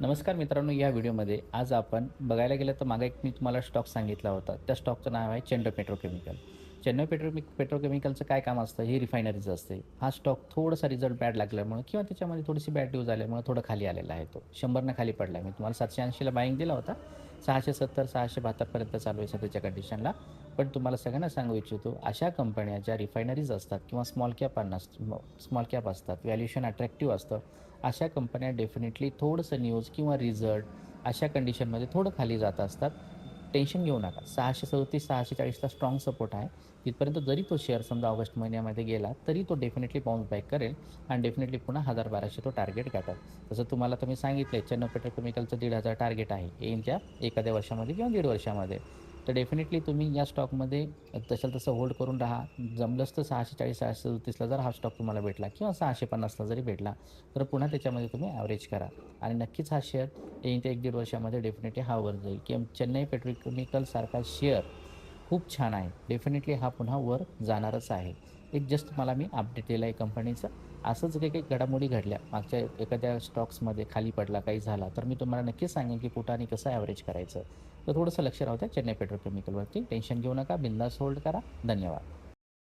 नमस्कार मित्रांनो, या व्हिडिओमध्ये आज आपण बघायला गेलं तर मागे एक मी तुम्हाला स्टॉक सांगितला होता. त्या स्टॉकचं नाव आहे चेन्नई पेट्रोकेमिकल. चेन्नई पेट्रोकेमिकलचं काय काम असतं? ही रिफायनरीज असते. हा स्टॉक थोडासा रिझल्ट बॅड लागल्यामुळे किंवा त्याच्यामध्ये थोडीशी बॅड न्यूज आल्यामुळे थोडं खाली आलेला आहे तो. 100 खाली पडला मी तुम्हाला 780 बायिंग दिला होता. 670, 672 पर्यंत चालू आहे सध्याच्या कंडिशनला. पण तुम्हाला सगळ्यांना सांगू इच्छितो, अशा कंपन्या ज्या रिफायनरीज असतात किंवा स्मॉल कॅप असतात, व्हॅल्युएशन अट्रॅक्टिव्ह असतं. अशा कंपन्या डेफिनेटली थोडंसं न्यूज किंवा रिझल्ट अशा कंडिशनमध्ये थोडं खाली जात असतात. टेन्शन घेऊ नका. 637 640ला स्ट्राँग सपोर्ट आहे. तिथपर्यंत जरी तो शेअर समजा ऑगस्ट महिन्यामध्ये गेला, तरी तो डेफिनेटली बाउन्स बॅक करेल आणि डेफिनेटली पुन्हा 1000-1200 तो टार्गेट गाठेल. तसं तुम्हाला तर मी सांगितलंय चेन्नई पेट्रोकेमिकलचं 1,500 टार्गेट आहे. येईल त्या एखाद्या वर्षामध्ये किंवा दीड वर्षामध्ये. तर डेफिनेटली तुम्ही या स्टॉकमध्ये तसं तसं होल्ड करून राहा. जमलंच तर 640 637ला जर हा स्टॉक तुम्हाला भेटला किंवा 650ला जरी भेटला, तर पुन्हा त्याच्यामध्ये तुम्ही ॲव्हरेज करा आणि नक्कीच हा शेअर येईल ते 1-1.5 वर्षामध्ये डेफिनेटली हा वर जाईल किंवा चेन्नई पेट्रोकेमिकलसारखा शेअर खूप छान आहे. डेफिनेटली हा पुन्हा वर जाणारच आहे. एक जस्ट तुम्हाला मी अपडेट दिलं आहे कंपनीचं. असंच काही-काही घडामोडी घडल्या मागच्या एखाद्या स्टॉक्समध्ये खाली पडला, काही झाला, तर मी तुम्हाला नक्कीच सांगेन की कुठं आणि कसं ॲव्हरेज करायचं. तर थोडंसं लक्ष राहू द्या चेन्नई पेट्रोकेमिकलवरती. टेन्शन घेऊ नका. बिंदास होल्ड करा. धन्यवाद.